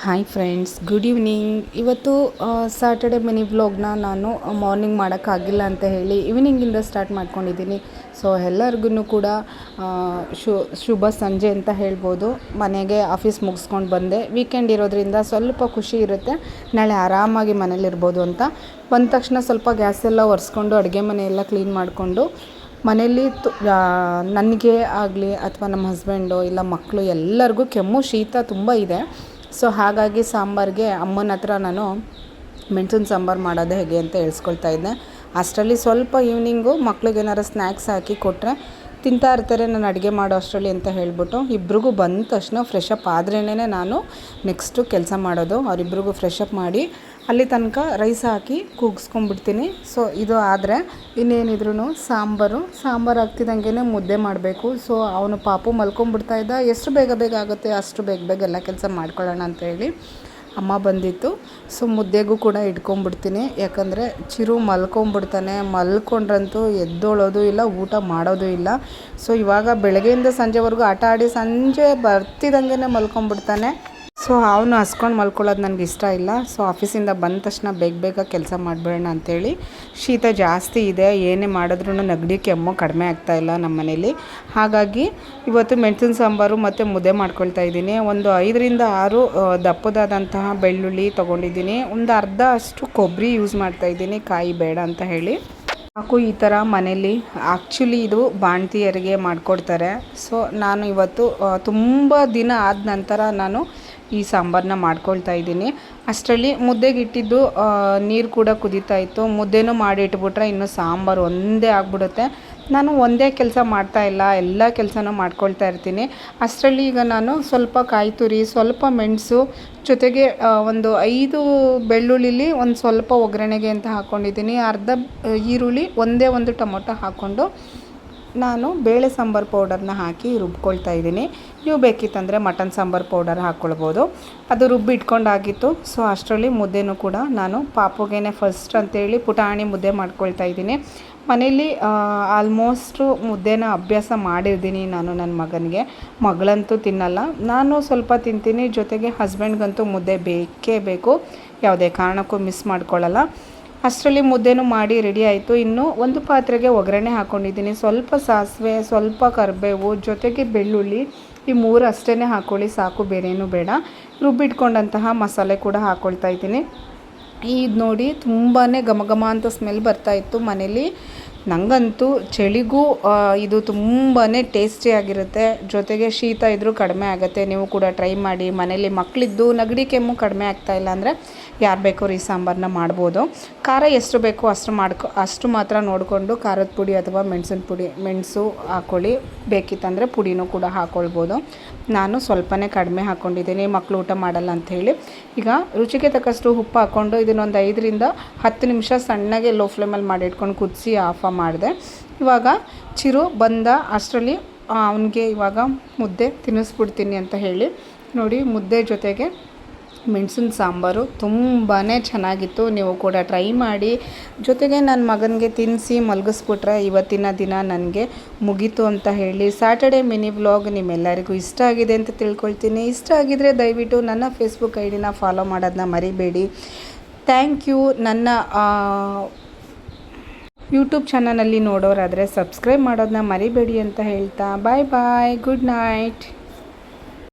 Hi friends, good evening. ಇವತ್ತು Saturday mini ವ್ಲಾಗ್ನ ನಾನು ಮಾರ್ನಿಂಗ್ ಮಾಡೋಕ್ಕಾಗಿಲ್ಲ ಅಂತ ಹೇಳಿ ಈವ್ನಿಂಗಿಂದ ಸ್ಟಾರ್ಟ್ ಮಾಡ್ಕೊಂಡಿದ್ದೀನಿ. ಸೊ ಎಲ್ಲರಿಗೂ ಕೂಡ ಶುಭ ಸಂಜೆ ಅಂತ ಹೇಳ್ಬೋದು. ಮನೆಗೆ ಆಫೀಸ್ ಮುಗಿಸ್ಕೊಂಡು ಬಂದೆ. ವೀಕೆಂಡ್ ಇರೋದ್ರಿಂದ ಸ್ವಲ್ಪ ಖುಷಿ ಇರುತ್ತೆ, ನಾಳೆ ಆರಾಮಾಗಿ ಮನೇಲಿರ್ಬೋದು ಅಂತ. ಬಂದ ತಕ್ಷಣ ಸ್ವಲ್ಪ ಗ್ಯಾಸೆಲ್ಲ ಒರೆಸ್ಕೊಂಡು ಅಡುಗೆ ಮನೆಯೆಲ್ಲ ಕ್ಲೀನ್ ಮಾಡಿಕೊಂಡು ಮನೇಲಿ ನನಗೆ ಆಗಲಿ ಅಥವಾ ನಮ್ಮ ಹಸ್ಬೆಂಡು ಇಲ್ಲ ಮಕ್ಕಳು ಎಲ್ಲರಿಗೂ ಕೆಮ್ಮು ಶೀತ ತುಂಬ ಇದೆ. ಸೊ ಹಾಗಾಗಿ ಸಾಂಬಾರಿಗೆ ಅಮ್ಮನ ಹತ್ರ ನಾನು ಮೆಣಸಿನ ಸಾಂಬಾರು ಮಾಡೋದು ಹೇಗೆ ಅಂತ ಹೇಳ್ಸ್ಕೊಳ್ತಾ ಇದ್ದೆ. ಅಷ್ಟರಲ್ಲಿ ಸ್ವಲ್ಪ ಈವ್ನಿಂಗು ಮಕ್ಳಿಗೆ ಏನಾರು ಸ್ನ್ಯಾಕ್ಸ್ ಹಾಕಿ ಕೊಟ್ಟರೆ ತಿಂತಾ ಇರ್ತಾರೆ ನಾನು ಅಡುಗೆ ಮಾಡೋ ಅಷ್ಟರಲ್ಲಿ ಅಂತ ಹೇಳ್ಬಿಟ್ಟು ಇಬ್ರಿಗೂ ಬಂದ ತಕ್ಷಣ ಫ್ರೆಶ್ ಅಪ್ ಆದ್ರೇ ನಾನು ನೆಕ್ಸ್ಟು ಕೆಲಸ ಮಾಡೋದು. ಅವರಿಬ್ರಿಗೂ ಫ್ರೆಶ್ ಅಪ್ ಮಾಡಿ ಅಲ್ಲಿ ತನಕ ರೈಸ್ ಹಾಕಿ ಕೂಗಿಸ್ಕೊಂಡ್ಬಿಡ್ತೀನಿ. ಸೊ ಇದು ಆದರೆ ಇನ್ನೇನಿದ್ರು ಸಾಂಬಾರು ಆಗ್ತಿದ್ದಂಗೆ ಮುದ್ದೆ ಮಾಡಬೇಕು. ಸೊ ಅವನು ಪಾಪು ಮಲ್ಕೊಂಡ್ಬಿಡ್ತಾ ಇದ್ದ. ಎಷ್ಟು ಬೇಗ ಆಗುತ್ತೆ ಅಷ್ಟು ಬೇಗ ಎಲ್ಲ ಕೆಲಸ ಮಾಡ್ಕೊಳ್ಳೋಣ ಅಂತ ಹೇಳಿ ಅಮ್ಮ ಬಂದಿತ್ತು. ಸೊ ಮುದ್ದೆಗೂ ಕೂಡ ಇಟ್ಕೊಂಡ್ಬಿಡ್ತೀನಿ, ಯಾಕಂದರೆ ಚಿರು ಮಲ್ಕೊಂಡ್ಬಿಡ್ತಾನೆ. ಮಲ್ಕೊಂಡ್ರಂತೂ ಎದ್ದೋಳೋದು ಇಲ್ಲ, ಊಟ ಮಾಡೋದು ಇಲ್ಲ. ಸೊ ಇವಾಗ ಬೆಳಗ್ಗೆಯಿಂದ ಸಂಜೆವರೆಗೂ ಆಟ ಆಡಿ ಸಂಜೆ ಬರ್ತಿದ್ದಂಗೆ ಮಲ್ಕೊಂಡ್ಬಿಡ್ತಾನೆ. ಸೊ ಅವನು ಹಸ್ಕೊಂಡು ಮಲ್ಕೊಳ್ಳೋದು ನನಗೆ ಇಷ್ಟ ಇಲ್ಲ. ಸೊ ಆಫೀಸಿಂದ ಬಂದ ತಕ್ಷಣ ಬೇಗ ಕೆಲಸ ಮಾಡಿಬಿಡೋಣ ಅಂಥೇಳಿ. ಶೀತ ಜಾಸ್ತಿ ಇದೆ, ಏನೇ ಮಾಡಿದ್ರೂ ನೆಗಡಿ ಕೆಮ್ಮು ಕಡಿಮೆ ಆಗ್ತಾಯಿಲ್ಲ ನಮ್ಮ ಮನೇಲಿ. ಹಾಗಾಗಿ ಇವತ್ತು ಮೆಣಸಿನ ಸಾಂಬಾರು ಮತ್ತು ಮುದ್ದೆ ಮಾಡ್ಕೊಳ್ತಾ ಇದ್ದೀನಿ. ಒಂದು 5-6 ದಪ್ಪದಾದಂತಹ ಬೆಳ್ಳುಳ್ಳಿ ತೊಗೊಂಡಿದ್ದೀನಿ. ಒಂದು ಅರ್ಧ ಅಷ್ಟು ಕೊಬ್ಬರಿ ಯೂಸ್ ಮಾಡ್ತಾಯಿದ್ದೀನಿ, ಕಾಯಿ ಬೇಡ ಅಂತ ಹೇಳಿ. ಸಾಕು ಈ ಥರ ಮನೇಲಿ ಆ್ಯಕ್ಚುಲಿ ಇದು ಬಾಣ್ತಿಯರಿಗೆ ಮಾಡಿಕೊಡ್ತಾರೆ. ಸೊ ನಾನು ಇವತ್ತು ತುಂಬ ದಿನ ಆದ ನಂತರ ನಾನು ಈ ಸಾಂಬಾರನ್ನ ಮಾಡ್ಕೊಳ್ತಾ ಇದ್ದೀನಿ. ಅಷ್ಟರಲ್ಲಿ ಮುದ್ದೆಗೆ ಇಟ್ಟಿದ್ದು ನೀರು ಕೂಡ ಕುದೀತಾ ಇತ್ತು. ಮುದ್ದೆನೂ ಮಾಡಿ ಇಟ್ಬಿಟ್ರೆ ಇನ್ನು ಸಾಂಬಾರು ಒಂದೇ ಆಗಿಬಿಡುತ್ತೆ. ನಾನು ಒಂದೇ ಕೆಲಸ ಮಾಡ್ತಾಯಿಲ್ಲ, ಎಲ್ಲ ಕೆಲಸನೂ ಮಾಡ್ಕೊಳ್ತಾ ಇರ್ತೀನಿ. ಅಷ್ಟರಲ್ಲಿ ಈಗ ನಾನು ಸ್ವಲ್ಪ ಕಾಯಿ ತುರಿ, ಸ್ವಲ್ಪ ಮೆಣಸು, ಜೊತೆಗೆ ಒಂದು 5 ಬೆಳ್ಳುಳ್ಳಿಲಿ ಒಂದು ಸ್ವಲ್ಪ ಒಗ್ಗರಣೆಗೆ ಅಂತ ಹಾಕ್ಕೊಂಡಿದ್ದೀನಿ. ಅರ್ಧ ಈರುಳ್ಳಿ, ಒಂದೇ ಒಂದು ಟೊಮೊಟೊ ಹಾಕ್ಕೊಂಡು ನಾನು ಬೇಳೆ ಸಾಂಬಾರು ಪೌಡರ್ನ ಹಾಕಿ ರುಬ್ಕೊಳ್ತಾ ಇದ್ದೀನಿ. ನೀವು ಬೇಕಿತ್ತಂದರೆ ಮಟನ್ ಸಾಂಬಾರು ಪೌಡರ್ ಹಾಕ್ಕೊಳ್ಬೋದು. ಅದು ರುಬ್ಬಿ ಇಟ್ಕೊಂಡಾಗಿತ್ತು. ಸೊ ಅಷ್ಟರಲ್ಲಿ ಮುದ್ದೆನೂ ಕೂಡ ನಾನು ಪಾಪುಗೇನೆ ಫಸ್ಟ್ ಅಂತೇಳಿ ಪುಟಾಣಿ ಮುದ್ದೆ ಮಾಡ್ಕೊಳ್ತಾ ಇದ್ದೀನಿ. ಮನೇಲಿ ಆಲ್ಮೋಸ್ಟು ಮುದ್ದೆನ ಅಭ್ಯಾಸ ಮಾಡಿರ್ತೀನಿ ನಾನು ನನ್ನ ಮಗನಿಗೆ. ಮಗಳಂತೂ ತಿನ್ನಲ್ಲ, ನಾನು ಸ್ವಲ್ಪ ತಿಂತೀನಿ. ಜೊತೆಗೆ ಹಸ್ಬೆಂಡ್ಗಂತೂ ಮುದ್ದೆ ಬೇಕೇ ಬೇಕು, ಯಾವುದೇ ಕಾರಣಕ್ಕೂ ಮಿಸ್ ಮಾಡ್ಕೊಳ್ಳಲ್ಲ. ಅಷ್ಟರಲ್ಲಿ ಮುದ್ದೆನೂ ಮಾಡಿ ರೆಡಿ ಆಯಿತು. ಇನ್ನು ಒಂದು ಪಾತ್ರೆಗೆ ಒಗ್ಗರಣೆ ಹಾಕ್ಕೊಂಡಿದ್ದೀನಿ. ಸ್ವಲ್ಪ ಸಾಸಿವೆ, ಸ್ವಲ್ಪ ಕರಿಬೇವು, ಜೊತೆಗೆ ಬೆಳ್ಳುಳ್ಳಿ, ಈ 3 ಅಷ್ಟೇ ಹಾಕ್ಕೊಳ್ಳಿ ಸಾಕು, ಬೇರೇನೂ ಬೇಡ. ರುಬ್ಬಿಟ್ಕೊಂಡಂತಹ ಮಸಾಲೆ ಕೂಡ ಹಾಕ್ಕೊಳ್ತಾ ಇದ್ದೀನಿ. ಇದು ನೋಡಿ ತುಂಬಾ ಘಮ ಅಂತ ಸ್ಮೆಲ್ ಬರ್ತಾಯಿತ್ತು ಮನೇಲಿ. ನನಗಂತೂ ಚಳಿಗೂ ಇದು ತುಂಬಾ ಟೇಸ್ಟಿಯಾಗಿರುತ್ತೆ. ಜೊತೆಗೆ ಶೀತ ಇದ್ದರೂ ಕಡಿಮೆ ಆಗುತ್ತೆ. ನೀವು ಕೂಡ ಟ್ರೈ ಮಾಡಿ. ಮನೇಲಿ ಮಕ್ಕಳಿದ್ದು ನೆಗಡಿ ಕೆಮ್ಮು ಕಡಿಮೆ ಆಗ್ತಾಯಿಲ್ಲ ಅಂದರೆ ಯಾರು ಬೇಕಾದ್ರೂ ಈ ಸಾಂಬಾರನ್ನ ಮಾಡ್ಬೋದು. ಖಾರ ಎಷ್ಟು ಬೇಕೋ ಅಷ್ಟು ಮಾತ್ರ ನೋಡಿಕೊಂಡು ಖಾರದ ಪುಡಿ ಅಥವಾ ಮೆಣಸು ಹಾಕ್ಕೊಳ್ಳಿ. ಬೇಕಿತ್ತಂದರೆ ಪುಡಿನೂ ಕೂಡ ಹಾಕ್ಕೊಳ್ಬೋದು. ನಾನು ಸ್ವಲ್ಪನೇ ಕಡಿಮೆ ಹಾಕ್ಕೊಂಡಿದ್ದೀನಿ, ಮಕ್ಕಳು ಊಟ ಮಾಡಲ್ಲ ಅಂಥೇಳಿ. ಈಗ ರುಚಿಗೆ ತಕ್ಕಷ್ಟು ಉಪ್ಪು ಹಾಕ್ಕೊಂಡು ಇದನ್ನೊಂದು 5-10 ನಿಮಿಷ ಸಣ್ಣಗೆ ಲೋ ಫ್ಲೇಮಲ್ಲಿ ಮಾಡಿಟ್ಕೊಂಡು ಕುದಿಸಿ ಆಫ್ ಮಾಡಿದೆ. ಇವಾಗ ಚಿರು ಬಂದ ಅಷ್ಟರಲ್ಲಿ ಅವನಿಗೆ ಇವಾಗ ಮುದ್ದೆ ತಿನ್ನಿಸ್ಬಿಡ್ತೀನಿ ಅಂತ ಹೇಳಿ ನೋಡಿ, ಮುದ್ದೆ ಜೊತೆಗೆ ಮೆಣಸಿನ ಸಾಂಬಾರು ತುಂಬಾ ಚೆನ್ನಾಗಿತ್ತು. ನೀವು ಕೂಡ ಟ್ರೈ ಮಾಡಿ. ಜೊತೆಗೆ ನನ್ನ ಮಗನಿಗೆ ತಿನ್ನಿಸಿ ಮಲಗಿಸ್ಬಿಟ್ರೆ ಇವತ್ತಿನ ದಿನ ನನಗೆ ಮುಗೀತು ಅಂತ ಹೇಳಿ ಸ್ಯಾಟರ್ಡೆ ಮಿನಿ ವ್ಲಾಗ್ ನಿಮ್ಮೆಲ್ಲರಿಗೂ ಇಷ್ಟ ಆಗಿದೆ ಅಂತ ತಿಳ್ಕೊಳ್ತೀನಿ. ಇಷ್ಟ ಆಗಿದರೆ ದಯವಿಟ್ಟು ನನ್ನ ಫೇಸ್ಬುಕ್ ಐಡಿನ ಫಾಲೋ ಮಾಡೋದನ್ನ ಮರಿಬೇಡಿ. Thank you. ನನ್ನ ಯೂಟ್ಯೂಬ್ ಚಾನಲಲ್ಲಿ ನೋಡೋರಾದರೆ ಸಬ್ಸ್ಕ್ರೈಬ್ ಮಾಡೋದನ್ನ ಮರಿಬೇಡಿ ಅಂತ ಹೇಳ್ತಾ ಬಾಯ್, ಗುಡ್ ನೈಟ್.